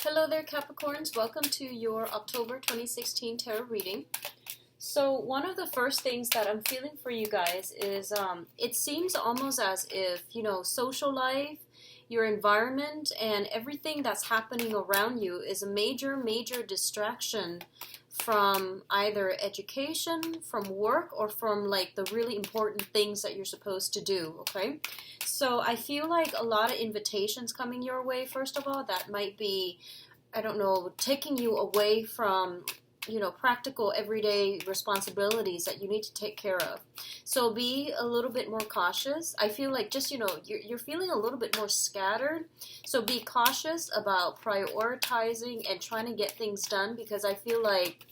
Hello there, Capricorns. Welcome to your October 2016 tarot reading. So one of the first things that I'm feeling for you guys is it seems almost as if, social life, your environment, and everything that's happening around you is a major, major distraction from either education, from work, or from like the really important things that you're supposed to do, okay? So I feel like a lot of invitations coming your way, first of all, that might be, I don't know, taking you away from practical everyday responsibilities that you need to take care of. So be a little bit more cautious. I feel like just, you're feeling a little bit more scattered. So be cautious about prioritizing and trying to get things done, because I feel like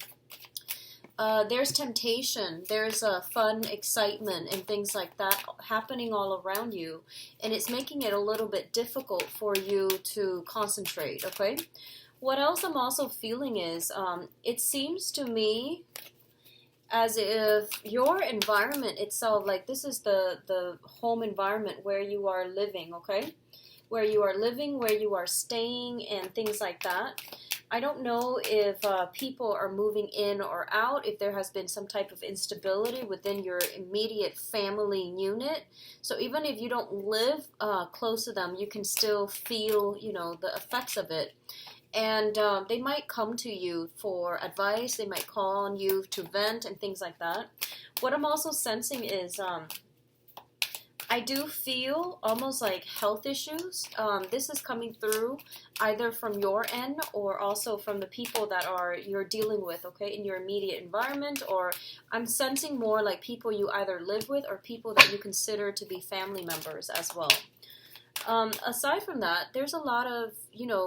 there's temptation, there's fun, excitement, and things like that happening all around you. And it's making it a little bit difficult for you to concentrate, okay? What else I'm also feeling is, it seems to me as if your environment itself, like this is the home environment where you are living, okay? Where you are living, where you are staying, and things like that. I don't know if people are moving in or out, if there has been some type of instability within your immediate family unit. So even if you don't live close to them, you can still feel, the effects of it. And they might come to you for advice, they might call on you to vent and things like that. What I'm also sensing is I do feel almost like health issues. This is coming through either from your end or also from the people that you're dealing with, okay, in your immediate environment. Or I'm sensing more like people you either live with or people that you consider to be family members as well. Aside from that, there's a lot of,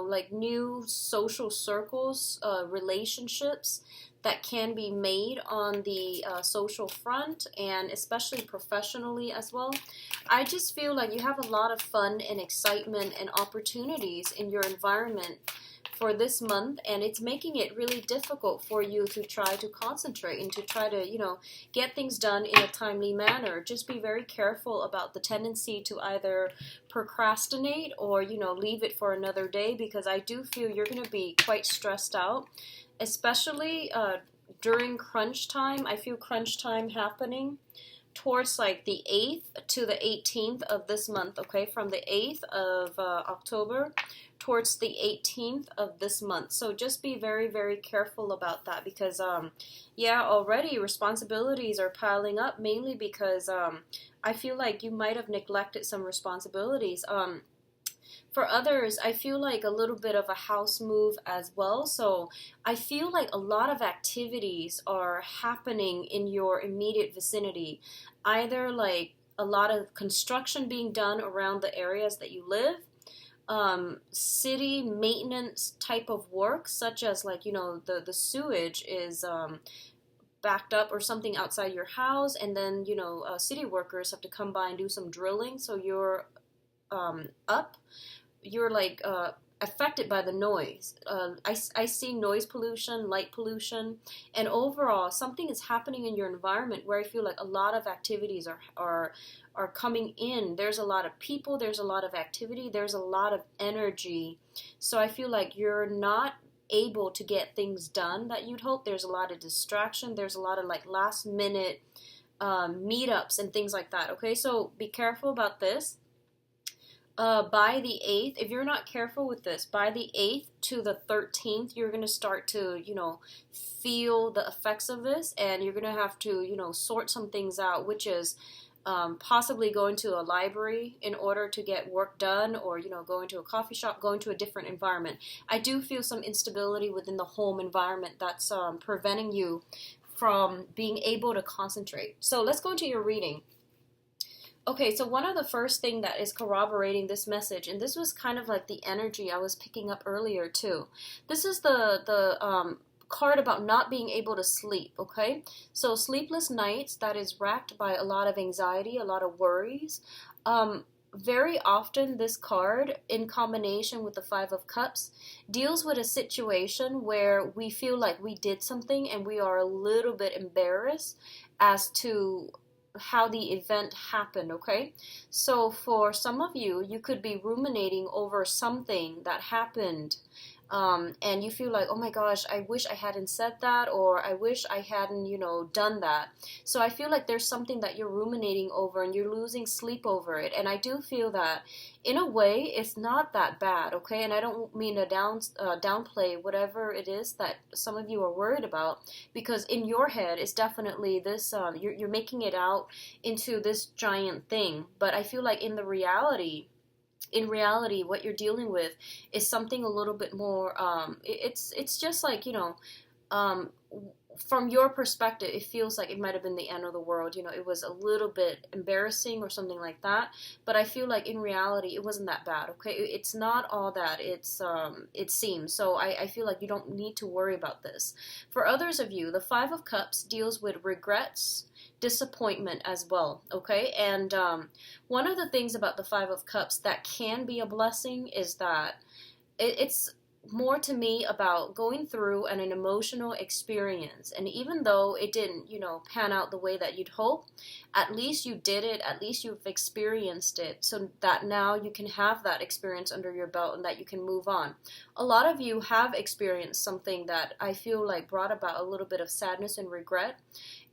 like new social circles, relationships that can be made on the social front, and especially professionally as well. I just feel like you have a lot of fun and excitement and opportunities in your environment for this month, and it's making it really difficult for you to try to concentrate and to try to, get things done in a timely manner. Just be very careful about the tendency to either procrastinate or, leave it for another day, because I do feel you're going to be quite stressed out, especially during crunch time. I feel crunch time happening towards like the 8th to the 18th of this month, okay, from the 8th of October towards the 18th of this month. So just be very, very careful about that, because already responsibilities are piling up, mainly because I feel like you might have neglected some responsibilities. For others, I feel like a little bit of a house move as well. So I feel like a lot of activities are happening in your immediate vicinity. Either like a lot of construction being done around the areas that you live, city maintenance type of work, such as like, the sewage is backed up or something outside your house, and then, city workers have to come by and do some drilling. So you're you're like affected by the noise. I see noise pollution, light pollution, and overall something is happening in your environment where I feel like a lot of activities are coming in. There's a lot of people, there's a lot of activity, there's a lot of energy. So I feel like you're not able to get things done that you'd hope. There's a lot of distraction, there's a lot of like last minute meetups and things like that, okay? So be careful about this. By the 8th, if you're not careful with this, by the 8th to the 13th, you're going to start to, feel the effects of this, and you're going to have to, sort some things out, which is possibly going to a library in order to get work done, or, going to a coffee shop, going to a different environment. I do feel some instability within the home environment that's preventing you from being able to concentrate. So let's go into your reading. Okay, so one of the first thing that is corroborating this message, and this was kind of like the energy I was picking up earlier too. This is the card about not being able to sleep, okay? So sleepless nights, that is racked by a lot of anxiety, a lot of worries. Very often this card, in combination with the Five of Cups, deals with a situation where we feel like we did something and we are a little bit embarrassed as to how the event happened, okay? So for some of you, you could be ruminating over something that happened and you feel like, oh my gosh, I wish I hadn't said that, or I wish I hadn't, done that. So I feel like there's something that you're ruminating over and you're losing sleep over it. And I do feel that in a way it's not that bad, okay? And I don't mean to downplay whatever it is that some of you are worried about, because in your head it's definitely this, you're making it out into this giant thing. But I feel like in reality, what you're dealing with is something a little bit more. It's just like, um, from your perspective, it feels like it might have been the end of the world. It was a little bit embarrassing or something like that. But I feel like in reality, it wasn't that bad. Okay, it's not all that it seems. So I feel like you don't need to worry about this. For others of you, the Five of Cups deals with regrets, disappointment as well, okay? And one of the things about the Five of Cups that can be a blessing is that it's more to me about going through an emotional experience. And even though it didn't, pan out the way that you'd hope, at least you did it, at least you've experienced it, so that now you can have that experience under your belt and that you can move on. A lot of you have experienced something that I feel like brought about a little bit of sadness and regret,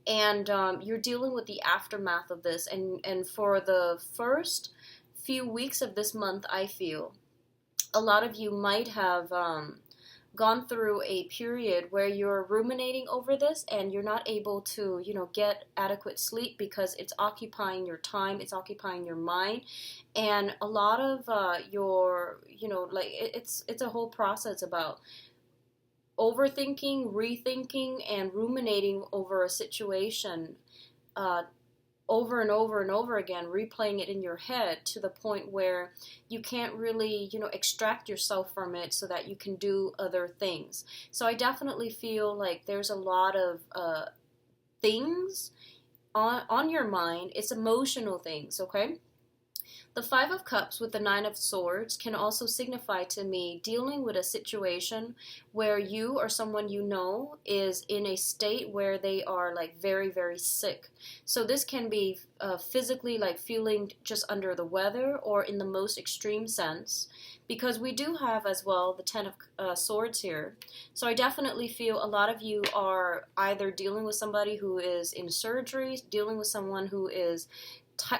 and you're dealing with the aftermath of this. And for the first few weeks of this month, I feel a lot of you might have gone through a period where you're ruminating over this and you're not able to, get adequate sleep because it's occupying your time, it's occupying your mind, and a lot of your, like it's a whole process about overthinking, rethinking, and ruminating over a situation uh, over and over and over again, replaying it in your head to the point where you can't really, extract yourself from it so that you can do other things. So I definitely feel like there's a lot of things on your mind. It's emotional things, okay? The Five of Cups with the Nine of Swords can also signify to me dealing with a situation where you or someone you know is in a state where they are like very, very sick. So this can be physically like feeling just under the weather, or in the most extreme sense, because we do have as well the Ten of Swords here. So I definitely feel a lot of you are either dealing with somebody who is in surgery, dealing with someone who is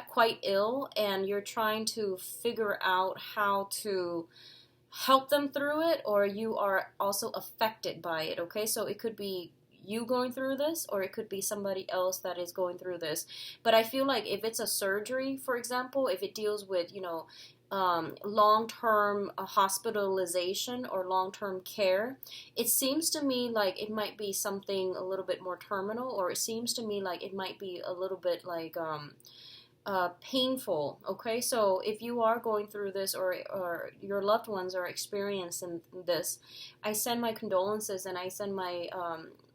quite ill, and you're trying to figure out how to help them through it, or you are also affected by it, okay? So it could be you going through this, or it could be somebody else that is going through this. But I feel like if it's a surgery, for example, if it deals with, long-term hospitalization or long-term care, it seems to me like it might be something a little bit more terminal, or it seems to me like it might be a little bit like painful, okay? So if you are going through this, or your loved ones are experiencing this, I send my condolences, and I send my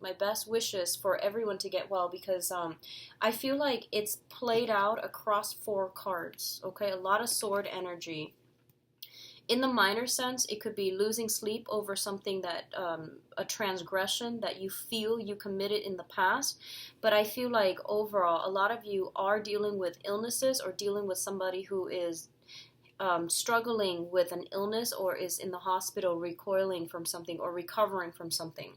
my best wishes for everyone to get well, because I feel like it's played out across four cards, okay? A lot of sword energy. In the minor sense, it could be losing sleep over something that, a transgression that you feel you committed in the past. But I feel like overall, a lot of you are dealing with illnesses, or dealing with somebody who is struggling with an illness, or is in the hospital recoiling from something or recovering from something.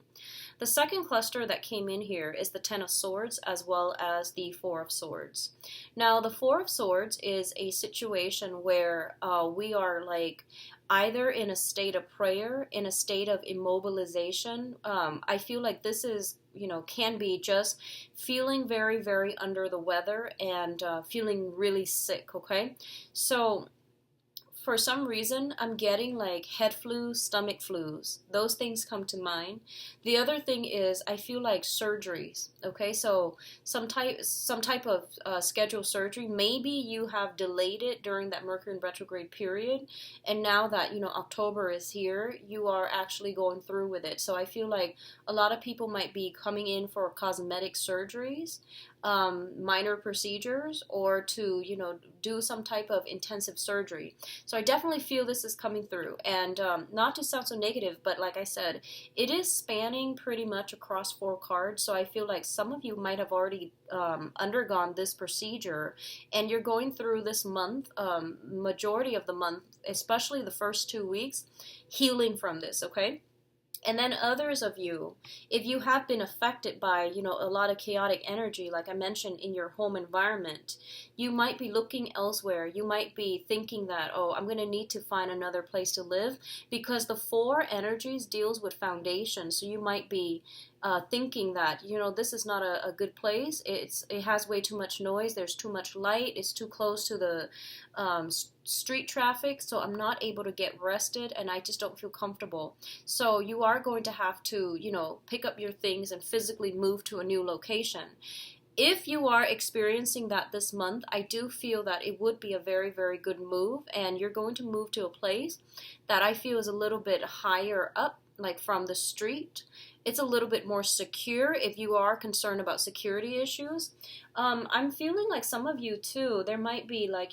The second cluster that came in here is the Ten of Swords as well as the Four of Swords. Now, the Four of Swords is a situation where we are like either in a state of prayer, in a state of immobilization. I feel like this is, can be just feeling very, very under the weather, and feeling really sick, okay? So for some reason, I'm getting like head flus, stomach flus. Those things come to mind. The other thing is I feel like surgeries. Okay, so some type of scheduled surgery. Maybe you have delayed it during that Mercury in retrograde period, and now that October is here, you are actually going through with it. So I feel like a lot of people might be coming in for cosmetic surgeries. minor procedures or to, do some type of intensive surgery. So I definitely feel this is coming through. And not to sound so negative, but like I said, it is spanning pretty much across 4 cards. So I feel like some of you might have already undergone this procedure, and you're going through this month, majority of the month, especially the first 2 weeks, healing from this, okay? And then others of you, if you have been affected by, a lot of chaotic energy, like I mentioned, in your home environment, you might be looking elsewhere. You might be thinking that, oh, I'm going to need to find another place to live, because the 4 energies deals with foundation. So you might be thinking that, this is not a good place. It has way too much noise. There's too much light. It's too close to the street traffic, so I'm not able to get rested, and I just don't feel comfortable. So you are going to have to, pick up your things and physically move to a new location. If you are experiencing that this month, I do feel that it would be a very, very good move, and you're going to move to a place that I feel is a little bit higher up, like from the street. It's a little bit more secure if you are concerned about security issues. I'm feeling like some of you too, there might be like,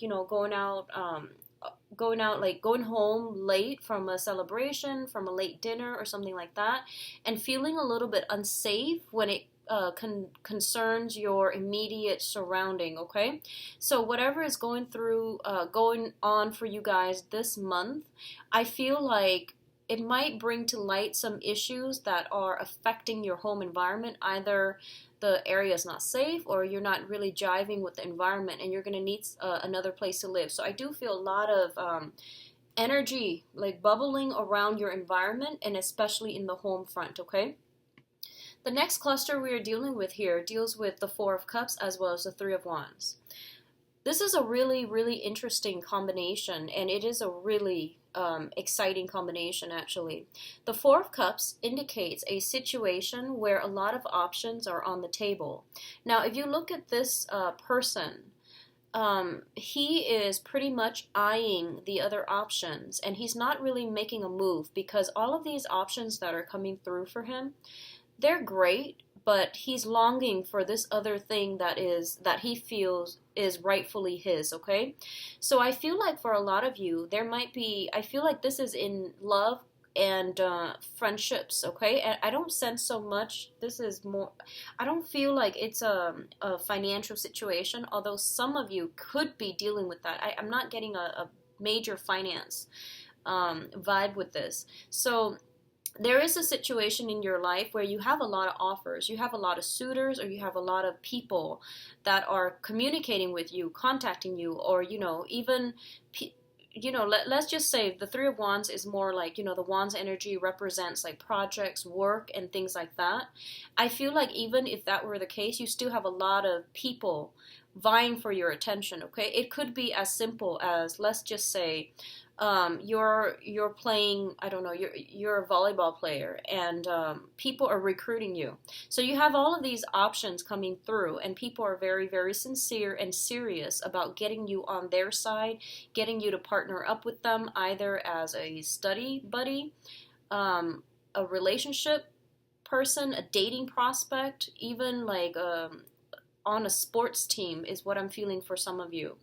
going home late from a celebration, from a late dinner or something like that, and feeling a little bit unsafe when it concerns your immediate surrounding, okay? So whatever is going on for you guys this month, I feel like it might bring to light some issues that are affecting your home environment. Either the area is not safe, or you're not really jiving with the environment, and you're going to need another place to live. So I do feel a lot of energy like bubbling around your environment, and especially in the home front, okay? The next cluster we are dealing with here deals with the 4 of Cups as well as the 3 of Wands. This is a really, really interesting combination, and it is a really exciting combination, actually. The 4 of Cups indicates a situation where a lot of options are on the table. Now, if you look at this person, he is pretty much eyeing the other options, and he's not really making a move, because all of these options that are coming through for him, they're great, but he's longing for this other thing that he feels is rightfully his, okay? So I feel like for a lot of you, I feel like this is in love and friendships, okay? And I don't sense so much, this is more, I don't feel like it's a financial situation, although some of you could be dealing with that. I'm not getting a major finance vibe with this. So there is a situation in your life where you have a lot of offers, you have a lot of suitors, or you have a lot of people that are communicating with you, contacting you, or, even, let's just say the 3 of Wands is more like, the Wands energy represents like projects, work, and things like that. I feel like even if that were the case, you still have a lot of people vying for your attention, okay? It could be as simple as, let's just say, you're playing, I don't know, you're a volleyball player, and people are recruiting you. So you have all of these options coming through, and people are very, very sincere and serious about getting you on their side, getting you to partner up with them, either as a study buddy, a relationship person, a dating prospect, even like on a sports team is what I'm feeling for some of you.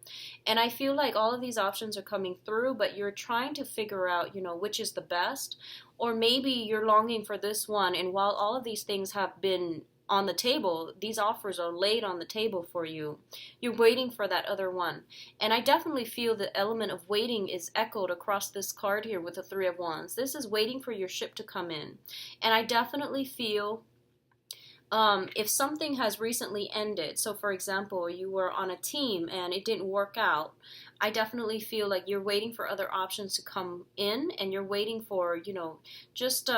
And I feel like all of these options are coming through, but you're trying to figure out, which is the best. Or maybe you're longing for this one, and while all of these things have been on the table, these offers are laid on the table for you, you're waiting for that other one. And I definitely feel the element of waiting is echoed across this card here with the 3 of Wands. This is waiting for your ship to come in. And I definitely feel if something has recently ended, so for example, you were on a team and it didn't work out, I definitely feel like you're waiting for other options to come in, and you're waiting for, just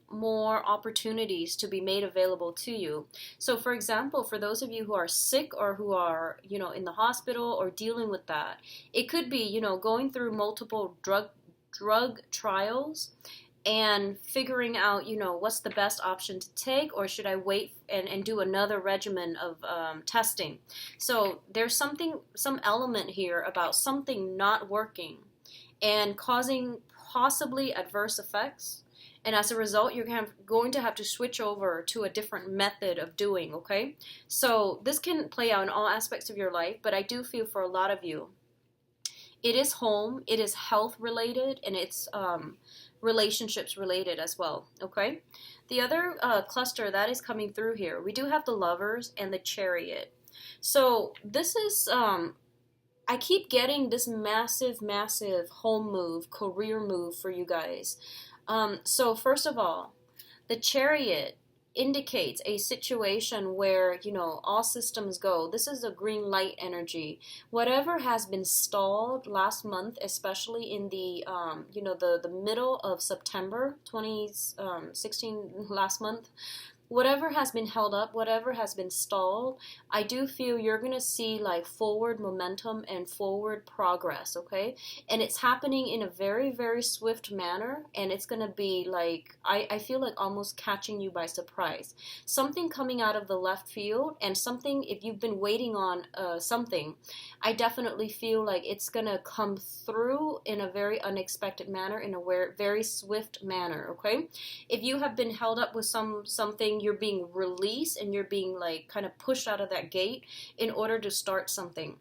more opportunities to be made available to you. So for example, for those of you who are sick, or who are, in the hospital or dealing with that, it could be, going through multiple drug trials and figuring out, what's the best option to take, or should I wait and do another regimen of testing. So there's some element here about something not working and causing possibly adverse effects. And as a result, you're going to have to switch over to a different method of doing, okay? So this can play out in all aspects of your life, but I do feel for a lot of you, it is home, it is health related, and it's relationships related as well, okay? The other cluster that is coming through here, we do have the Lovers and the Chariot. So this is, I keep getting this massive, massive home move, career move for you guys. So first of all, the Chariot indicates a situation where, you know, all systems go. This is a green light energy. Whatever has been stalled last month, especially in the, you know, the middle of September 2016, last month, whatever has been held up, whatever has been stalled, I do feel you're going to see like forward momentum and forward progress, okay? And it's happening in a very, very swift manner, and it's going to be like, I feel like almost catching you by surprise. Something coming out of the left field, and something, if you've been waiting on something, I definitely feel like it's going to come through in a very unexpected manner, in a very swift manner, okay? If you have been held up with something, you're being released and you're being like kind of pushed out of that gate in order to start something.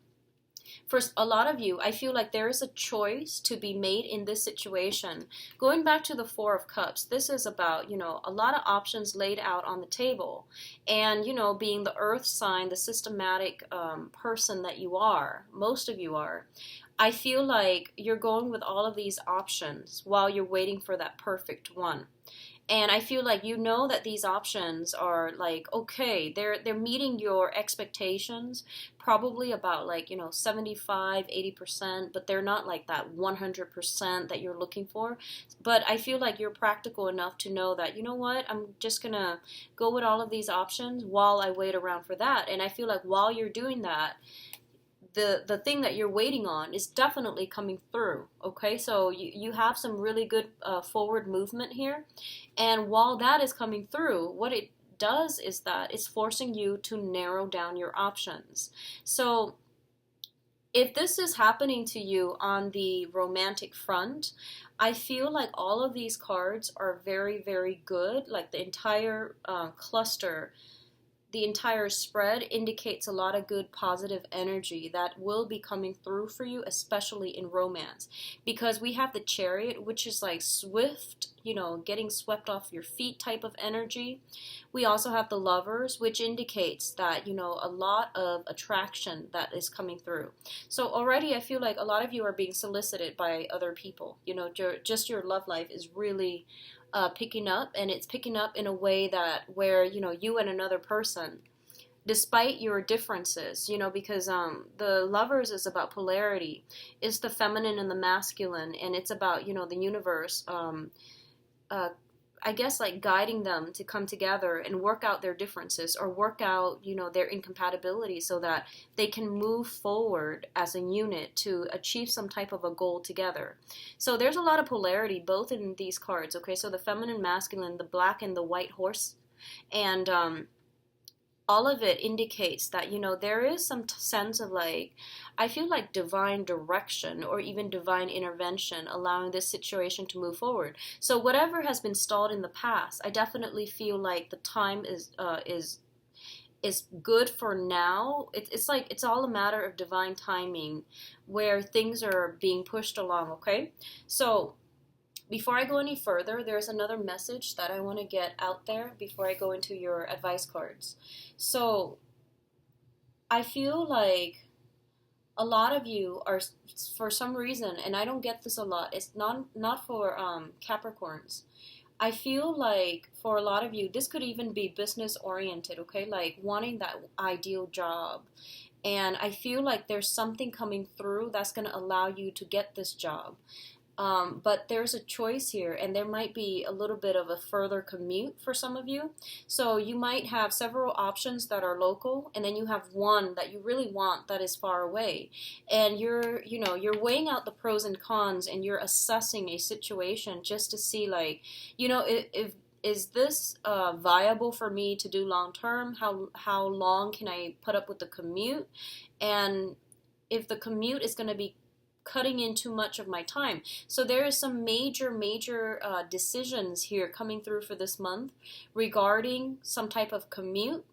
For a lot of you, I feel like there is a choice to be made in this situation. Going back to the Four of Cups, this is about, you know, a lot of options laid out on the table. And, you know, being the earth sign, the systematic person that you are, most of you are, I feel like you're going with all of these options while you're waiting for that perfect one. And I feel like you know that these options are like, okay, they're meeting your expectations, probably about like, you know, 75, 80%, but they're not like that 100% that you're looking for. But I feel like you're practical enough to know that, you know what, I'm just going to go with all of these options while I wait around for that. And I feel like while you're doing that, the thing that you're waiting on is definitely coming through, okay? So you have some really good forward movement here. And while that is coming through, what it does is that it's forcing you to narrow down your options. So if this is happening to you on the romantic front, I feel like all of these cards are very, very good. Like the entire cluster, the entire spread indicates a lot of good positive energy that will be coming through for you, especially in romance. Because we have the Chariot, which is like swift, you know, getting swept off your feet type of energy. We also have the Lovers, which indicates that, you know, a lot of attraction that is coming through. So already I feel like a lot of you are being solicited by other people. You know, just your love life is really picking up, and it's picking up in a way that where, you know, you and another person, despite your differences, you know, because the Lovers is about polarity, it's the feminine and the masculine, and it's about, you know, the universe, I guess like guiding them to come together and work out their differences, or work out, you know, their incompatibility, so that they can move forward as a unit to achieve some type of a goal together. So there's a lot of polarity both in these cards, okay? So the feminine, masculine, the black and the white horse, and all of it indicates that, you know, there is some sense of like, I feel like divine direction or even divine intervention allowing this situation to move forward. So whatever has been stalled in the past, I definitely feel like the time is good for now. It's like it's all a matter of divine timing where things are being pushed along, okay? So before I go any further, there's another message that I want to get out there before I go into your advice cards. So I feel like a lot of you are, for some reason, and I don't get this a lot, it's not for Capricorns. I feel like for a lot of you, this could even be business oriented, okay? Like wanting that ideal job. And I feel like there's something coming through that's going to allow you to get this job. But there's a choice here, and there might be a little bit of a further commute for some of you. So you might have several options that are local, and then you have one that you really want that is far away. And you're weighing out the pros and cons, and you're assessing a situation just to see, like, you know, if is this viable for me to do long term? How long can I put up with the commute? And if the commute is going to be cutting in too much of my time. So there is some major decisions here coming through for this month regarding some type of commute,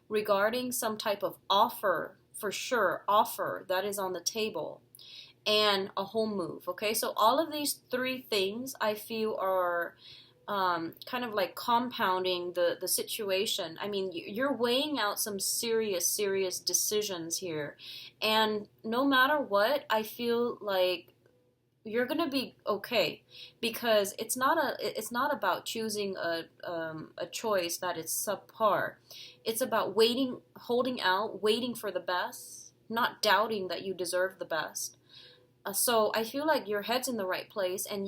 regarding some type of offer, for sure, offer that is on the table, and a home move. Okay, so all of these three things I feel are kind of like compounding the situation. I mean, you're weighing out some serious decisions here, and no matter what, I feel like you're gonna be okay, because it's not about choosing a choice that is subpar. It's about waiting, holding out, waiting for the best, not doubting that you deserve the best. So I feel like your head's in the right place, and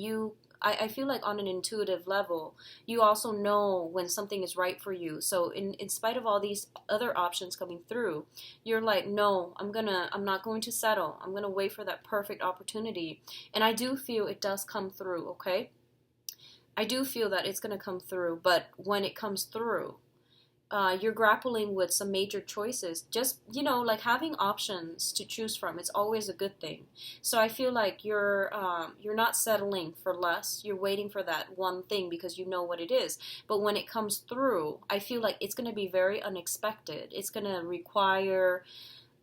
I feel like on an intuitive level, you also know when something is right for you. So in spite of all these other options coming through, you're like, no, I'm not going to settle. I'm gonna wait for that perfect opportunity. And I do feel it does come through, okay? I do feel that it's gonna come through, but when it comes through, you're grappling with some major choices. Just, like having options to choose from, it's always a good thing. So I feel like you're not settling for less. You're waiting for that one thing because you know what it is. But when it comes through, I feel like it's going to be very unexpected. It's going to require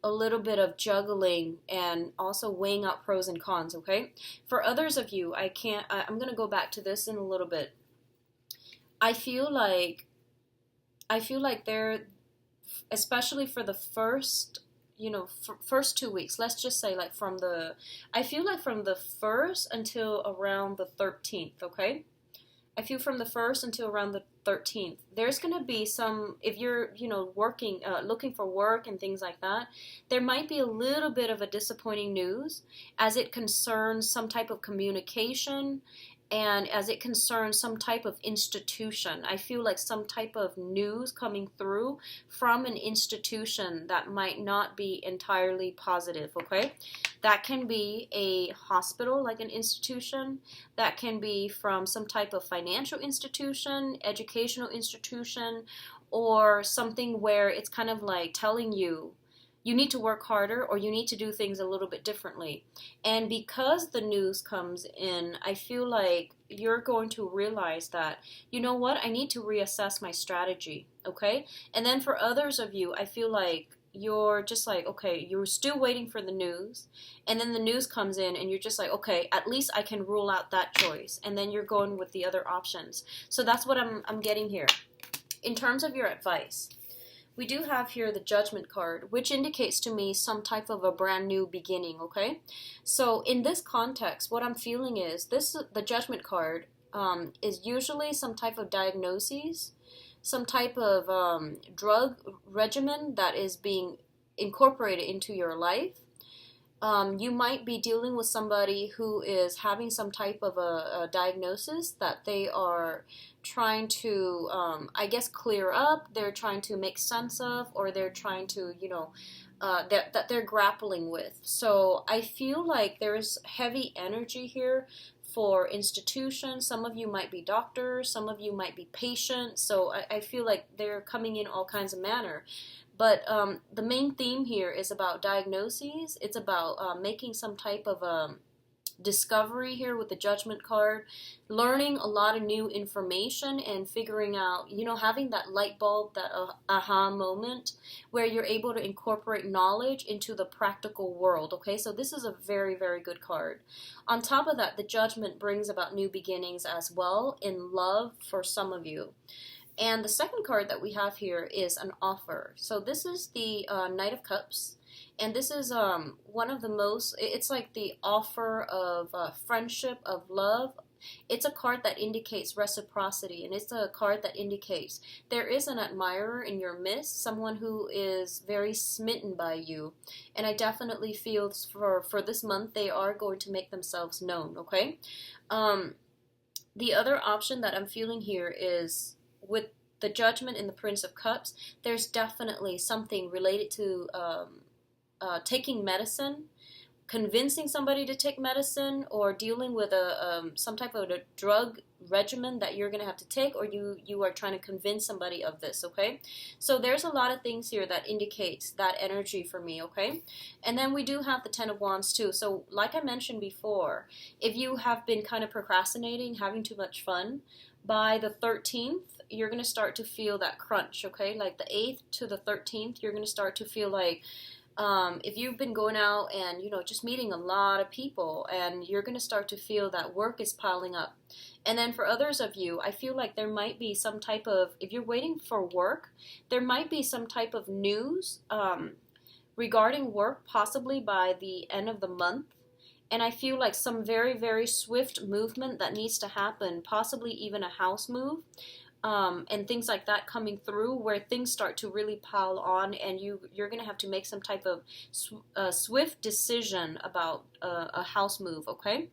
a little bit of juggling and also weighing out pros and cons, okay? For others of you, I'm going to go back to this in a little bit. I feel like they're, especially for the first, first 2 weeks, let's just say like I feel like from the 1st until around the 13th, okay? I feel from the 1st until around the 13th, there's going to be some, if you're, working, looking for work and things like that, there might be a little bit of a disappointing news as it concerns some type of communication, and as it concerns some type of institution. I feel like some type of news coming through from an institution that might not be entirely positive, okay? That can be a hospital, like an institution. That can be from some type of financial institution, educational institution, or something where it's kind of like telling you, you need to work harder, or you need to do things a little bit differently. And because the news comes in, I feel like you're going to realize that, you know what, I need to reassess my strategy, okay? And then for others of you, I feel like you're just like, okay, you're still waiting for the news, and then the news comes in, and you're just like, okay, at least I can rule out that choice, and then you're going with the other options. So that's what I'm getting here. In terms of your advice, we do have here the Judgment card, which indicates to me some type of a brand new beginning, okay? So in this context, what I'm feeling is the Judgment card is usually some type of diagnosis, some type of drug regimen that is being incorporated into your life. You might be dealing with somebody who is having some type of a diagnosis that they are trying to, I guess, clear up. They're trying to make sense of, or they're trying to, that they're grappling with. So I feel like there's heavy energy here for institutions. Some of you might be doctors, some of you might be patients. So I feel like they're coming in all kinds of manner. But the main theme here is about diagnoses. It's about making some type of discovery here with the Judgment card, learning a lot of new information and figuring out, having that light bulb, that aha moment where you're able to incorporate knowledge into the practical world, okay? So this is a very good card. On top of that, the Judgment brings about new beginnings as well in love for some of you. And the second card that we have here is an offer. So this is the Knight of Cups. And this is one of the most, it's like the offer of friendship, of love. It's a card that indicates reciprocity. And it's a card that indicates there is an admirer in your midst, someone who is very smitten by you. And I definitely feel for this month, they are going to make themselves known, okay? The other option that I'm feeling here is, with the Judgment and the Prince of Cups, there's definitely something related to taking medicine, convincing somebody to take medicine, or dealing with some type of a drug regimen that you're going to have to take, or you are trying to convince somebody of this, okay? So there's a lot of things here that indicates that energy for me, okay? And then we do have the Ten of Wands too. So like I mentioned before, if you have been kind of procrastinating, having too much fun, by the 13th, you're going to start to feel that crunch, okay? Like the 8th to the 13th, you're going to start to feel like, if you've been going out and, just meeting a lot of people, and you're going to start to feel that work is piling up. And then for others of you, I feel like there might be some type of, if you're waiting for work, there might be some type of news regarding work, possibly by the end of the month. And I feel like some very, very swift movement that needs to happen, possibly even a house move. And things like that coming through, where things start to really pile on, and you're going to have to make some type of swift decision about a house move, okay?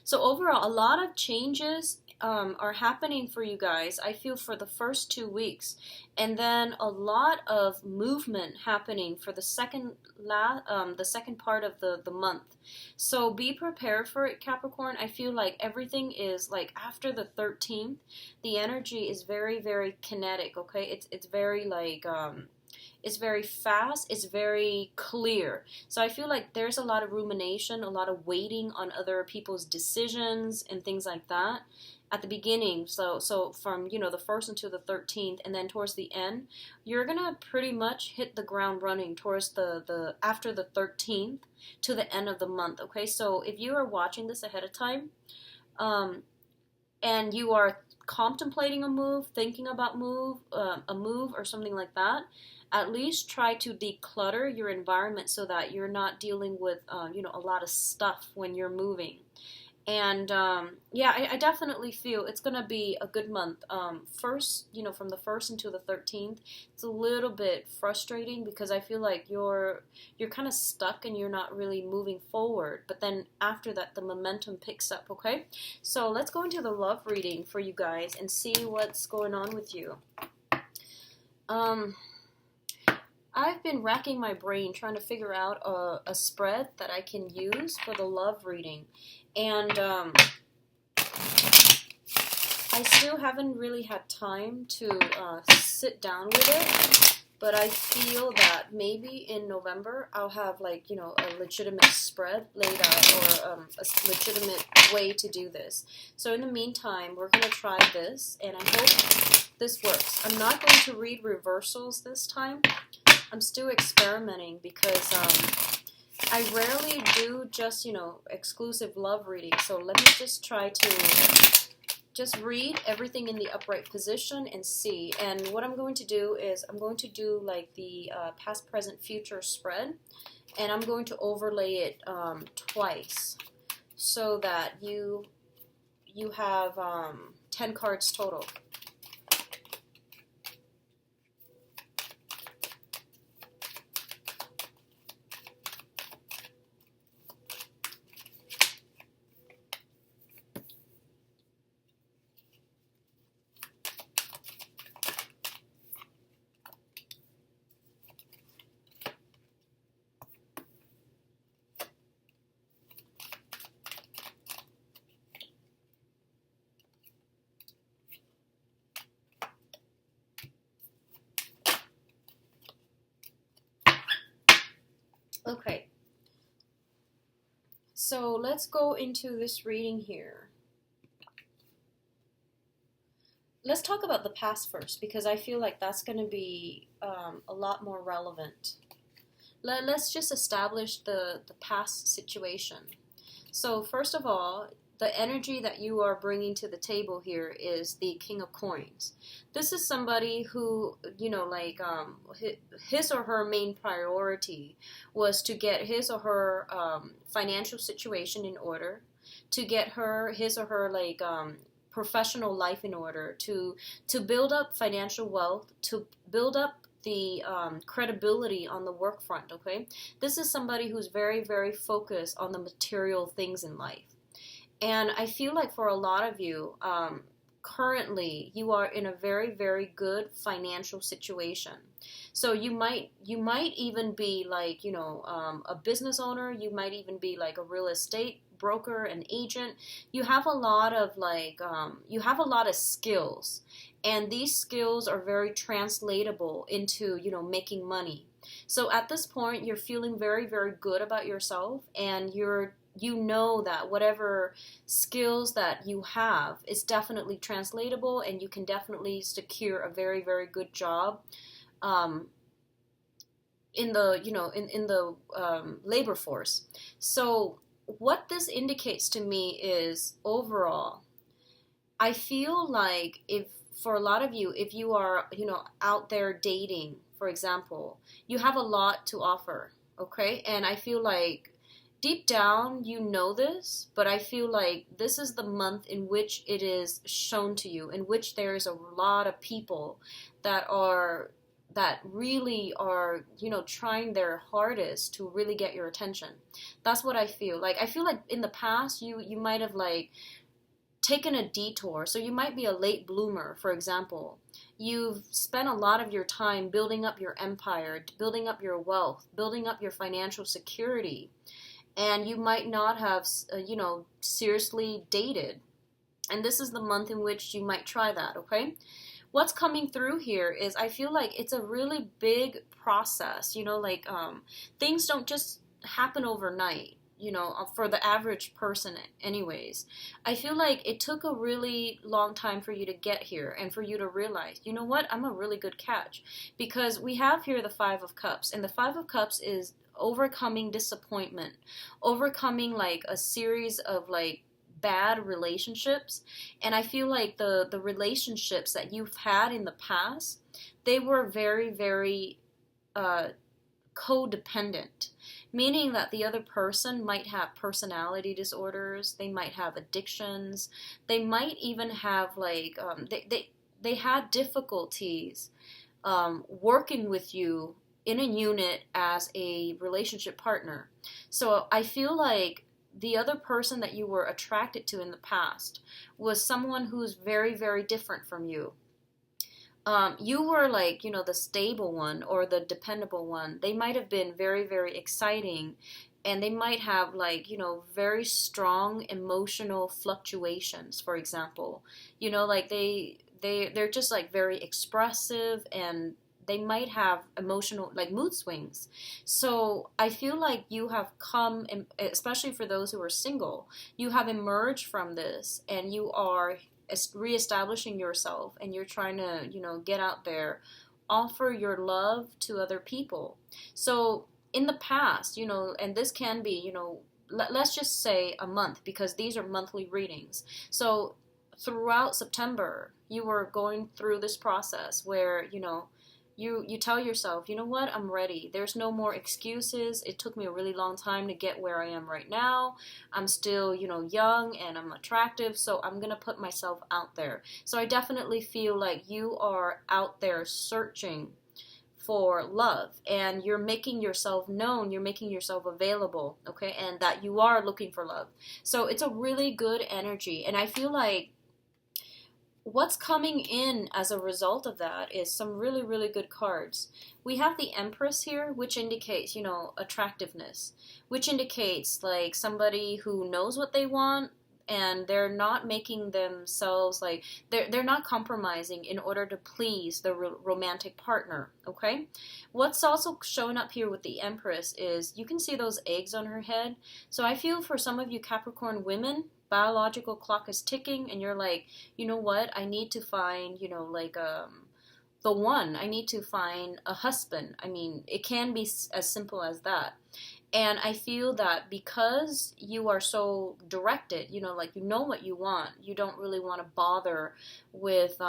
So overall, a lot of changes are happening for you guys, I feel, for the first 2 weeks. And then a lot of movement happening for the second part of the month. So be prepared for it, Capricorn. I feel like everything is like after the 13th, the energy is very, very kinetic, okay? It's very like... it's very fast, it's very clear. So I feel like there's a lot of rumination, a lot of waiting on other people's decisions and things like that at the beginning. So from, the 1st until the 13th, and then towards the end, you're going to pretty much hit the ground running towards the after the 13th to the end of the month, okay? So if you are watching this ahead of time, and you are contemplating a move, thinking about a move or something like that, at least try to declutter your environment so that you're not dealing with, a lot of stuff when you're moving. And, I definitely feel it's going to be a good month. First, from the 1st until the 13th, it's a little bit frustrating because I feel like you're kind of stuck and you're not really moving forward. But then after that, the momentum picks up, okay? So let's go into the love reading for you guys and see what's going on with you. I've been racking my brain trying to figure out a spread that I can use for the love reading. And I still haven't really had time to sit down with it. But I feel that maybe in November I'll have a legitimate spread laid out, or a legitimate way to do this. So in the meantime, we're going to try this, and I hope this works. I'm not going to read reversals this time. I'm still experimenting because I rarely do just, exclusive love reading. So let me just try to just read everything in the upright position and see. And what I'm going to do is I'm going to do like the past, present, future spread. And I'm going to overlay it twice so that you have 10 cards total. Okay, so let's go into this reading here. Let's talk about the past first, because I feel like that's going to be a lot more relevant. Let's just establish the past situation. So first of all, the energy that you are bringing to the table here is the King of Coins. This is somebody who, his or her main priority was to get his or her financial situation in order, to get his or her professional life in order, to build up financial wealth, to build up the credibility on the work front, okay? This is somebody who's very, very focused on the material things in life. And I feel like for a lot of you, currently you are in a very, very good financial situation. So you might even be a business owner. You might even be like a real estate broker, an agent. You have a lot of you have a lot of skills, and these skills are very translatable into, making money. So at this point, you're feeling very, very good about yourself, and you know that whatever skills that you have is definitely translatable, and you can definitely secure a very, very good job um, in the in the labor force. So what this indicates to me is, overall, I feel like, if for a lot of you, if you are, out there dating, for example, you have a lot to offer, okay? And I feel like deep down you know this, but I feel like this is the month in which it is shown to you, in which there's a lot of people that really are, trying their hardest to really get your attention. That's what I feel. Like, I feel like in the past you might have like taken a detour. So you might be a late bloomer, for example. You've spent a lot of your time building up your empire, building up your wealth, building up your financial security, and you might not have, seriously dated. And this is the month in which you might try that, okay? What's coming through here is, I feel like it's a really big process, things don't just happen overnight, for the average person anyways. I feel like it took a really long time for you to get here, and for you to realize, you know what, I'm a really good catch. Because we have here the Five of Cups, and the Five of Cups is overcoming disappointment, overcoming like a series of like bad relationships. And I feel like the relationships that you've had in the past, they were very, very codependent, meaning that the other person might have personality disorders, they might have addictions, they might even have like they had difficulties working with you in a unit as a relationship partner. So I feel like the other person that you were attracted to in the past was someone who's very, very different from you. You were like, the stable one or the dependable one. They might have been very, very exciting, and they might have like, very strong emotional fluctuations, for example. Like they're just like very expressive, and they might have emotional, like mood swings. So I feel like you have come, especially for those who are single, you have emerged from this, and you are reestablishing yourself, and you're trying to, get out there, offer your love to other people. So in the past, and this can be, let's just say a month, because these are monthly readings. So throughout September, you were going through this process where, you tell yourself, you know what, I'm ready. There's no more excuses. It took me a really long time to get where I am right now. I'm still, young, and I'm attractive, so I'm going to put myself out there. So I definitely feel like you are out there searching for love, and you're making yourself known, you're making yourself available, okay, and that you are looking for love. So it's a really good energy, and I feel like what's coming in as a result of that is some really, really good cards. We have the Empress here, which indicates, attractiveness, which indicates like somebody who knows what they want, and they're not making themselves like, they're not compromising in order to please the romantic partner, okay? What's also showing up here with the Empress is, you can see those eggs on her head. So I feel for some of you Capricorn women, biological clock is ticking, and you're like, you know what, I need to find, the one. I need to find a husband. I mean, it can be as simple as that. And I feel that because you are so directed, like you know what you want, you don't really want to bother with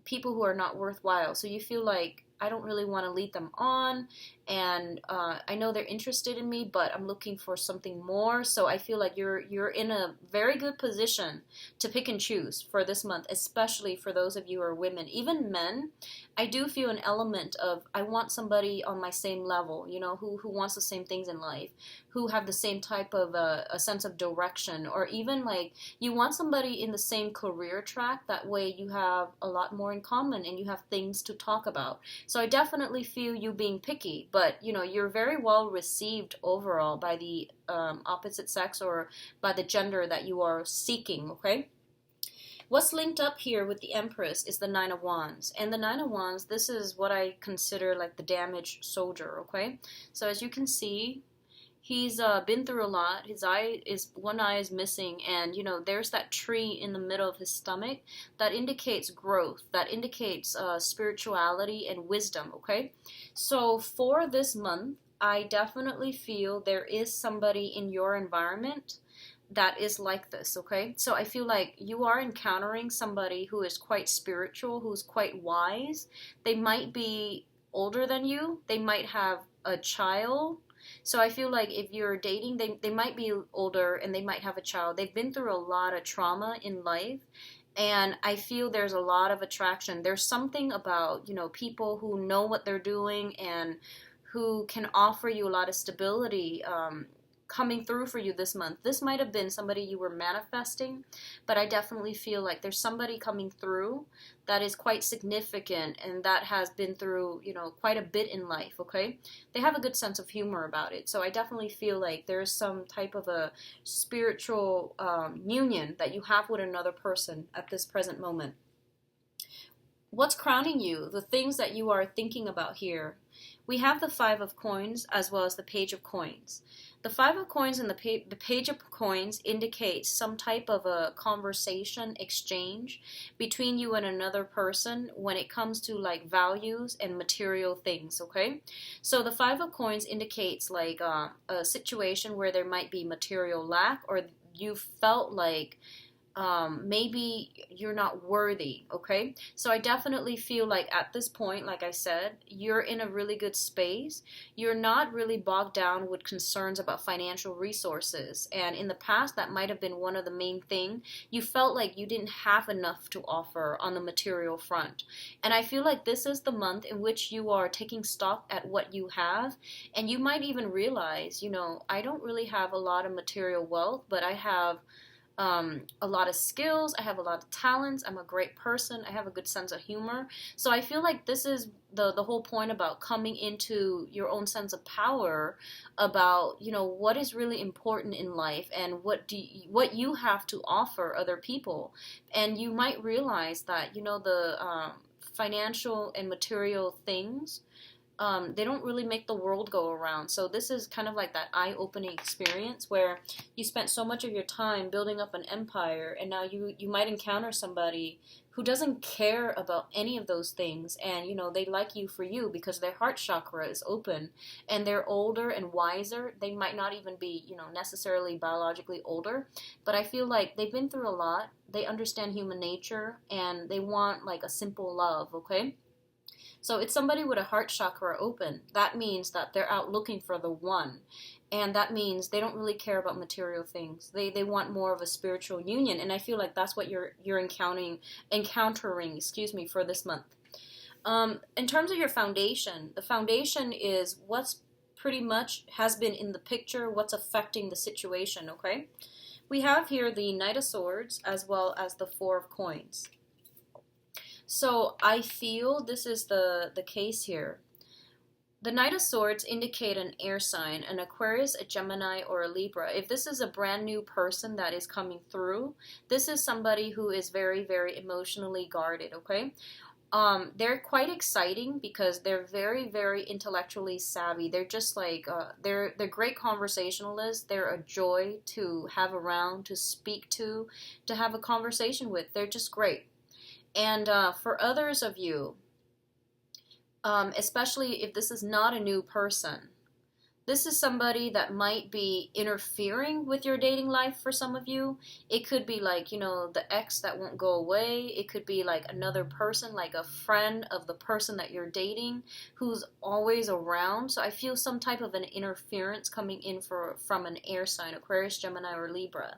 people who are not worthwhile. So you feel like, I don't really want to lead them on, and I know they're interested in me, but I'm looking for something more. So I feel like you're in a very good position to pick and choose for this month, especially for those of you who are women. Even men, I do feel an element of, I want somebody on my same level, who wants the same things in life, who have the same type of a sense of direction, or even like you want somebody in the same career track. That way you have a lot more in common, and you have things to talk about. So I definitely feel you being picky, but you know, you're very well received overall by the opposite sex or by the gender that you are seeking, okay? What's linked up here with the Empress is the Nine of Wands. And the Nine of Wands, this is what I consider like the damaged soldier, okay? So as you can see, he's been through a lot. One eye is missing, and you know there's that tree in the middle of his stomach that indicates growth, that indicates spirituality and wisdom. Okay, so for this month, I definitely feel there is somebody in your environment that is like this. Okay, so I feel like you are encountering somebody who is quite spiritual, who's quite wise. They might be older than you. They might have a child. So I feel like if you're dating, they might be older and they might have a child. They've been through a lot of trauma in life. And I feel there's a lot of attraction. There's something about, you know, people who know what they're doing and who can offer you a lot of stability coming through for you this month. This might have been somebody you were manifesting, but I definitely feel like there's somebody coming through that is quite significant and that has been through, you know, quite a bit in life, okay? They have a good sense of humor about it. So I definitely feel like there's some type of a spiritual union that you have with another person at this present moment. What's crowning you? The things that you are thinking about here. We have the Five of Coins as well as the Page of Coins. The Five of Coins and the Page of Coins indicates some type of a conversation exchange between you and another person when it comes to like values and material things, okay? So the Five of Coins indicates like a situation where there might be material lack, or you felt like maybe you're not worthy, okay? So I definitely feel like at this point, like I said, you're in a really good space. You're not really bogged down with concerns about financial resources. And in the past, that might have been one of the main things. You felt like you didn't have enough to offer on the material front. And I feel like this is the month in which you are taking stock at what you have. And you might even realize, you know, I don't really have a lot of material wealth, but I have a lot of skills, I have a lot of talents, I'm a great person, I have a good sense of humor. So I feel like this is the whole point about coming into your own sense of power, about, you know, what is really important in life and what you have to offer other people. And you might realize that, you know, the financial and material things, they don't really make the world go around. So this is kind of like that eye-opening experience where you spent so much of your time building up an empire, and now you might encounter somebody who doesn't care about any of those things, and you know they like you for you because their heart chakra is open, and they're older and wiser. They might not even be, you know, necessarily biologically older, but I feel like they've been through a lot. They understand human nature, and they want like a simple love, okay? So it's somebody with a heart chakra open. That means that they're out looking for the one. And that means they don't really care about material things. They want more of a spiritual union. And I feel like that's what you're encountering, for this month. In terms of your foundation, the foundation is what's pretty much has been in the picture, what's affecting the situation, okay? We have here the Knight of Swords as well as the Four of Coins. So I feel this is the case here. The Knight of Swords indicate an air sign, an Aquarius, a Gemini, or a Libra. If this is a brand new person that is coming through, this is somebody who is very, very emotionally guarded, okay? They're quite exciting because they're very, very intellectually savvy. They're just like, they're great conversationalists. They're a joy to have around, to speak to have a conversation with. They're just great. And for others of you, especially if this is not a new person, this is somebody that might be interfering with your dating life for some of you. It could be like, you know, the ex that won't go away. It could be like another person, like a friend of the person that you're dating who's always around. So I feel some type of an interference coming in from an air sign, Aquarius, Gemini, or Libra.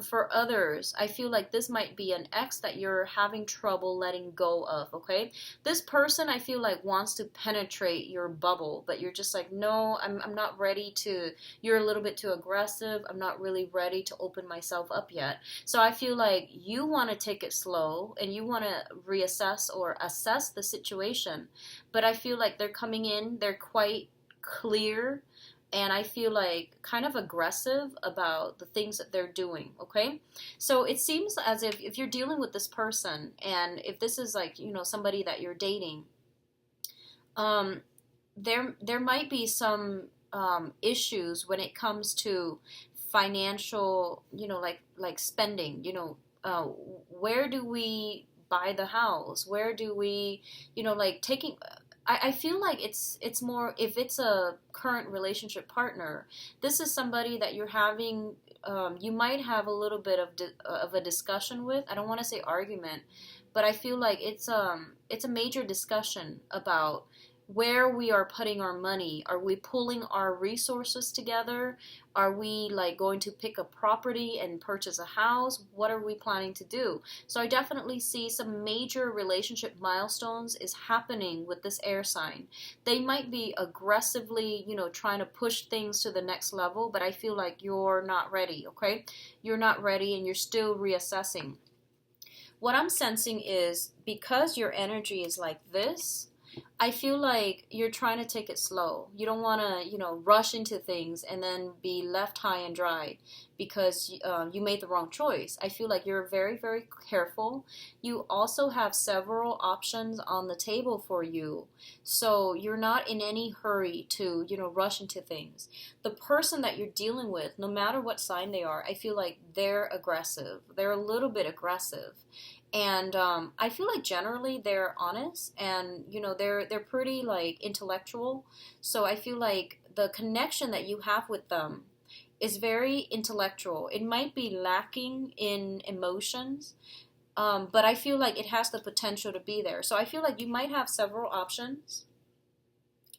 For others, I feel like this might be an ex that you're having trouble letting go of, okay? This person, I feel like, wants to penetrate your bubble, but you're just like, no, I'm not ready to, you're a little bit too aggressive. I'm not really ready to open myself up yet. So I feel like you want to take it slow and you want to reassess or assess the situation. But I feel like they're coming in, they're quite clear, and I feel like kind of aggressive about the things that they're doing, okay? So it seems as if you're dealing with this person, and if this is like, somebody that you're dating, um, there might be some issues when it comes to financial, like spending, where do we buy the house? Where do we, like taking I feel like it's more if it's a current relationship partner, this is somebody that you're having you might have a little bit of a discussion with. I don't want to say argument, but I feel like it's a major discussion about where we are putting our money. Are we pulling our resources together? Are we like going to pick a property and purchase a house? What are we planning to do? So I definitely see some major relationship milestones is happening with this air sign. They might be aggressively, trying to push things to the next level, but I feel like you're not ready, okay? You're not ready and you're still reassessing. What I'm sensing is because your energy is like this, I feel like you're trying to take it slow. You don't want to, rush into things and then be left high and dry because you made the wrong choice. I feel like you're very, very careful. You also have several options on the table for you. So you're not in any hurry to, rush into things. The person that you're dealing with, no matter what sign they are, I feel like they're aggressive. They're a little bit aggressive. And I feel like generally they're honest and they're pretty like intellectual. So I feel like the connection that you have with them is very intellectual. It might be lacking in emotions, but I feel like it has the potential to be there. So I feel like you might have several options.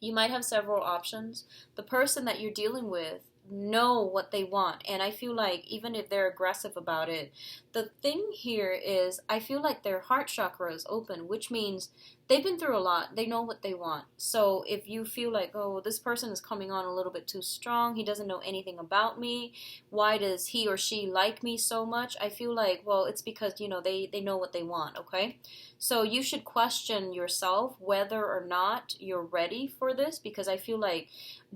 You might have several options. The person that you're dealing with know what they want, and I feel like even if they're aggressive about it, the thing here is I feel like their heart chakra is open, which means they've been through a lot. They know what they want. So if you feel like, oh, this person is coming on a little bit too strong, he doesn't know anything about me, why does he or she like me so much, I feel like, well, it's because they know what they want, okay? So you should question yourself whether or not you're ready for this, because I feel like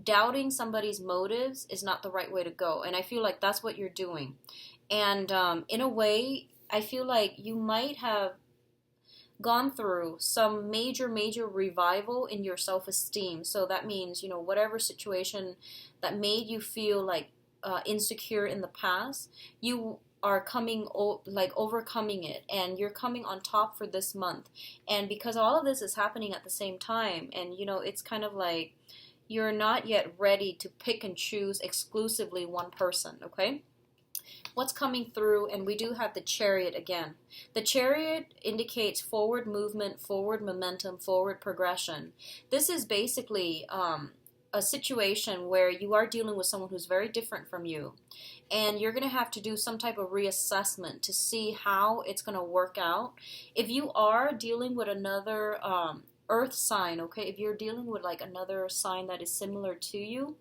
doubting somebody's motives is not the right way to go. And I feel like that's what you're doing. And in a way, I feel like you might have gone through some major revival in your self-esteem. So that means, whatever situation that made you feel like insecure in the past, you are overcoming it, and you're coming on top for this month. And because all of this is happening at the same time, and it's kind of like you're not yet ready to pick and choose exclusively one person, okay? What's coming through, and we do have the Chariot again. The Chariot indicates forward movement, forward momentum, forward progression. This is basically a situation where you are dealing with someone who's very different from you, and you're going to have to do some type of reassessment to see how it's going to work out. If you are dealing with another earth sign, okay, if you're dealing with like another sign that is similar to you,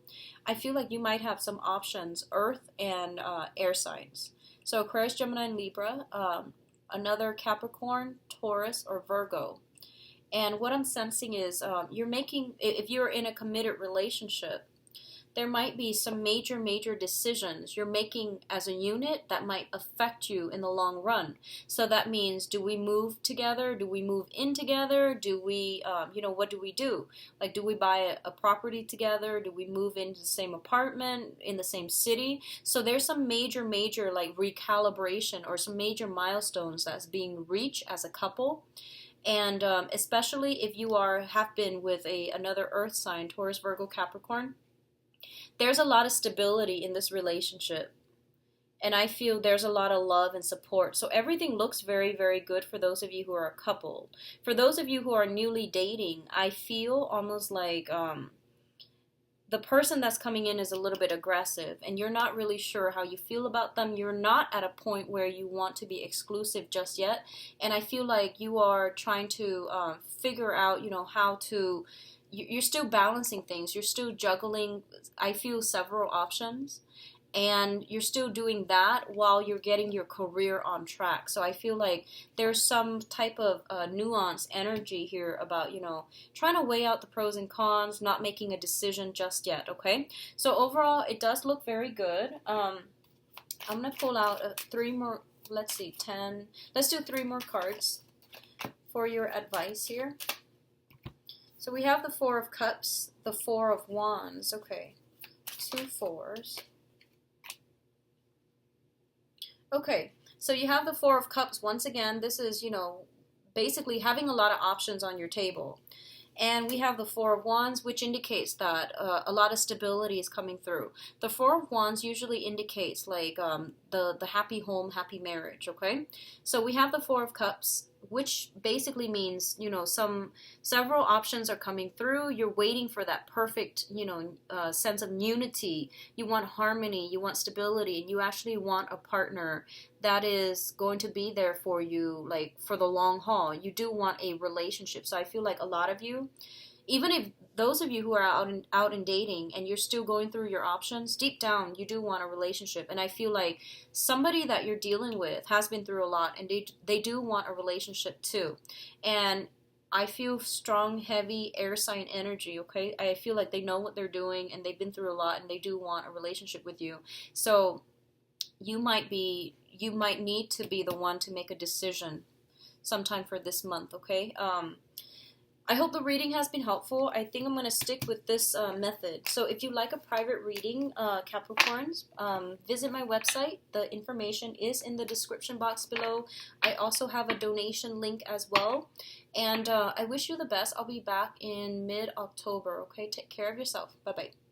I feel like you might have some options, earth and air signs. So Aquarius, Gemini, and Libra, another Capricorn, Taurus, or Virgo. And what I'm sensing is if you're in a committed relationship, there might be some major decisions you're making as a unit that might affect you in the long run. So that means, do we move together? Do we move in together? Do we, what do we do? Like, do we buy a property together? Do we move into the same apartment in the same city? So there's some major like recalibration or some major milestones that's being reached as a couple. And especially if you have been with another earth sign, Taurus, Virgo, Capricorn, there's a lot of stability in this relationship. And I feel there's a lot of love and support. So everything looks very good for those of you who are a couple. For those of you who are newly dating, I feel almost like the person that's coming in is a little bit aggressive and you're not really sure how you feel about them. You're not at a point where you want to be exclusive just yet. And I feel like you are trying to figure out, how to, you're still balancing things. You're still juggling, I feel, several options. And you're still doing that while you're getting your career on track. So I feel like there's some type of nuanced energy here about, trying to weigh out the pros and cons, not making a decision just yet, okay? So overall, it does look very good. I'm going to pull out 3 more, let's see, 10. Let's do 3 more cards for your advice here. So we have the 4 of Cups, the 4 of Wands, okay. 2 4s. Okay, so you have the 4 of Cups. Once again, this is, basically having a lot of options on your table. And we have the 4 of Wands, which indicates that a lot of stability is coming through. The 4 of Wands usually indicates like the happy home, happy marriage, okay? So we have the 4 of Cups, which basically means, several options are coming through. You're waiting for that perfect, sense of unity. You want harmony, you want stability, and you actually want a partner that is going to be there for you, like, for the long haul. You do want a relationship. So I feel like a lot of you, even if those of you who are out and dating and you're still going through your options, deep down you do want a relationship. And I feel like somebody that you're dealing with has been through a lot, and they do want a relationship too. And I feel strong, heavy air sign energy, okay? I feel like they know what they're doing and they've been through a lot and they do want a relationship with you. So you might need to be the one to make a decision sometime for this month, okay? I hope the reading has been helpful. I think I'm going to stick with this method. So if you like a private reading, Capricorns, visit my website. The information is in the description box below. I also have a donation link as well. And I wish you the best. I'll be back in mid-October, okay? Take care of yourself. Bye-bye.